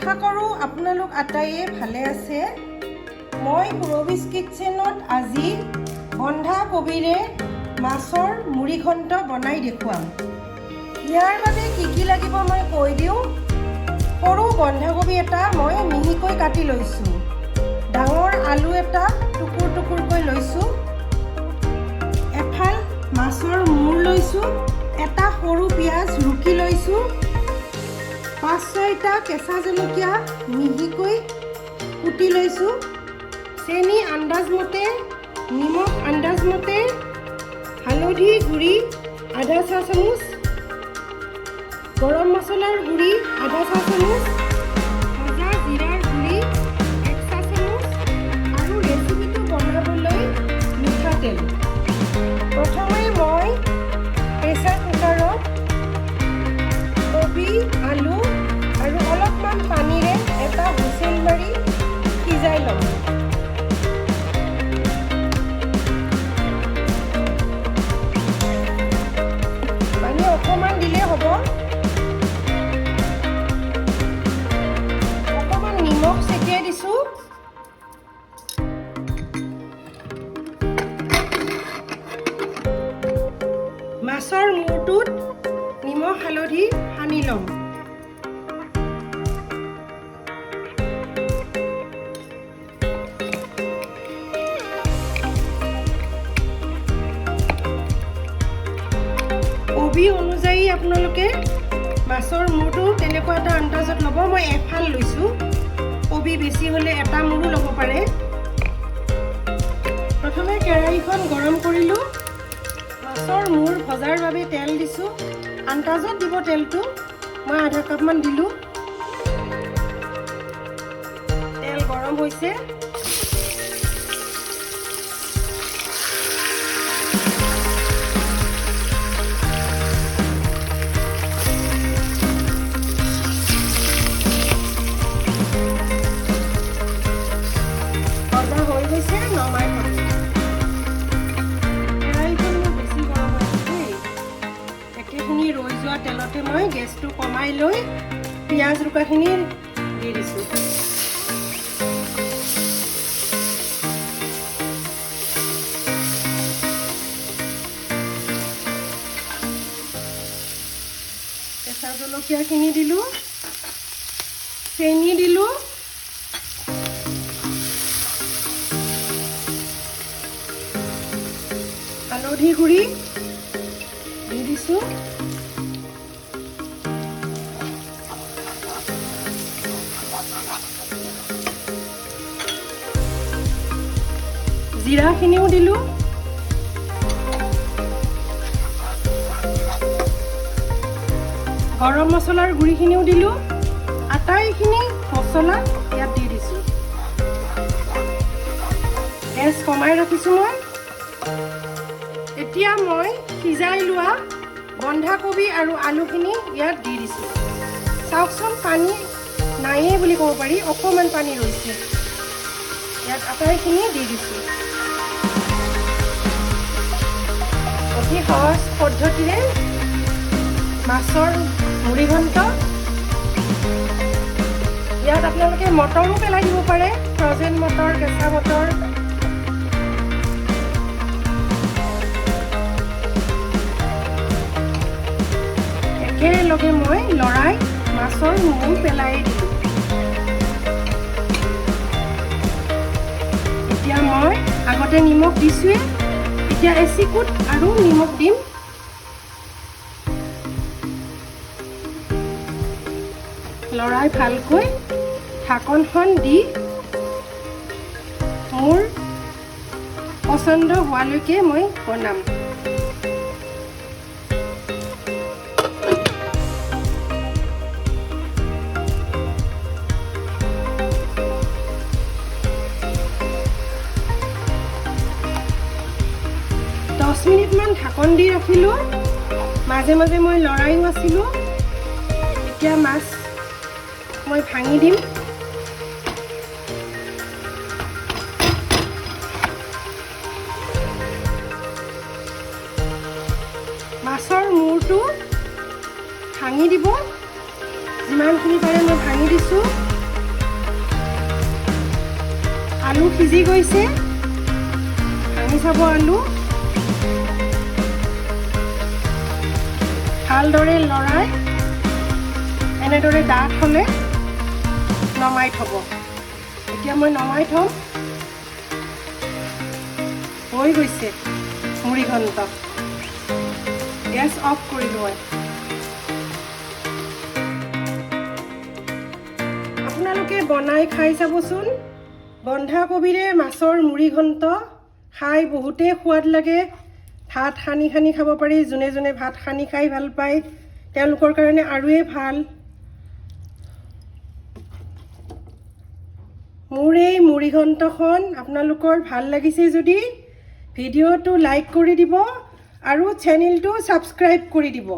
আশা কৰোঁ আপোনালোক আটাইয়ে ভালে আছে। মই পুৰবিজ কিটচেনত আজি বন্ধাকবিৰে মাছৰ মুড়ি ঘণ্ট বনাই দেখুৱাম। ইয়াৰ বাবে কি লাগিব মই কৈ দিওঁ। সৰু বন্ধাকবি এটা মই মিহিকৈ কাটি লৈছোঁ। ডাঙৰ আলু এটা টুকুৰ টুকুৰকৈ লৈছোঁ। এফাল মাছৰ মূৰ লৈছোঁ। এটা সৰু পিঁয়াজ ৰুকি লৈছোঁ। 5-6টা কেঁচা জলকীয়া মিহিকৈ কুটি লৈছোঁ। চেনি আন্দাজমতে, নিমখ আন্দাজমতে, হালধি গুড়ি আধা চাহ চামুচ, গৰম মছলাৰ গুড়ি আধা চাহ চামুচ, ভজা জিৰাৰ গুড়ি 1 চাহ চামুচ আৰু ৰেচিপিটো বনাবলৈ মিঠাতেল। প্ৰথমে মই প্ৰেছাৰ কুকাৰত কবি, আলু আৰু অলপমান পানীৰে এটা হুইচেল মাৰি সিজাই ল'ম। পানী অকণমান দিলে হ'ব। অকণমান নিমখ ছটিয়াই দিছোঁ। মাছৰ মূৰটোত নিমখ হালধি সানি ল'ম। কবি অনুযায়ী আপোনালোকে মাছৰ মূৰটো তেনেকুৱা এটা আন্দাজত ল'ব। মই এফাল লৈছোঁ। কবি বেছি হ'লে এটা মূৰো ল'ব পাৰে। প্ৰথমে কেৰাহীখন গৰম কৰিলোঁ। মাছৰ মূৰ ভজাৰ বাবে তেল দিছোঁ। আন্দাজত দিব তেলটো। মই আধা কাপমান দিলোঁ। তেল গৰম হৈছে। ভজা হৈ গৈছে, নমাই থ'ম। কেৰাহীখন মোৰ বেছি গৰম হৈছে দেই। একেখিনি ৰৈ যোৱা তেলতে মই গেছটো কমাই লৈ পিঁয়াজ ৰুকাখিনি দি দিছোঁ। কেঁচা জলকীয়াখিনি দিলোঁ। চেনি দিলোঁ। হালধি গুড়ি দি দিছোঁ। জিৰাখিনিও দিলোঁ। গৰম মছলাৰ গুড়িখিনিও দিলোঁ। আটাইখিনি মছলা ইয়াত দি দিছোঁ। গেছ কমাই ৰাখিছোঁ মই। এতিয়া মই সিজাই লোৱা বন্ধাকবি আৰু আলুখিনি ইয়াত দি দিছোঁ। চাওকচোন, পানী নায়েই বুলি ক'ব পাৰি, অকণমান পানী ৰৈছে। ইয়াত আটাইখিনি দি দিছোঁ। অতি সহজ পদ্ধতিৰে মাছৰ মুড়ি ঘণ্ট। ইয়াত আপোনালোকে মটৰো পেলাই দিব পাৰে, ফ্ৰজেন মটৰ, কেঁচা মটৰ। একেলগে মই লৰাই মাছৰ মূৰ পেলাই দিলোঁ। এতিয়া মই আগতে নিমখ দিছোঁৱে, এতিয়া এচিকুট আৰু নিমখ দিম। লৰাই ভালকৈ ঢাকনখন দি মোৰ পচন্দ হোৱালৈকে মই বনাম। মিনিটমান ঢাকন দি ৰাখিলোঁ। মাজে মাজে মই লৰাইও আছিলোঁ। এতিয়া মাছ মই ভাঙি দিম। মাছৰ মূৰটো ভাঙি দিব। যিমানখিনি পাৰে মই ভাঙি দিছোঁ। আলু সিজি গৈছে ভাঙি চাব আলু ভালদৰে লৰাই এনেদৰে ডাঠ হ'লে নমাই থ'ব এতিয়া মই নমাই থ'ম হৈ গৈছে মুড়ি ঘণ্ট গেছ অফ কৰিলোঁ মই আপোনালোকে বনাই খাই চাবচোন বন্ধাকবিৰে মাছৰ মুড়ি ঘণ্ট খাই বহুতেই সোৱাদ লাগে ভাত সানি সানি খাব পাৰি যোনে যোনে ভাত সানি খাই ভাল পায় তেওঁলোকৰ কাৰণে আৰুৱে ভাল মোৰ এই মুড়ি ঘণ্টখন আপোনালোকৰ ভাল লাগিছে যদি ভিডিঅ'টো লাইক কৰি দিব আৰু চেনেলটো ছাবস্ক্ৰাইব কৰি দিব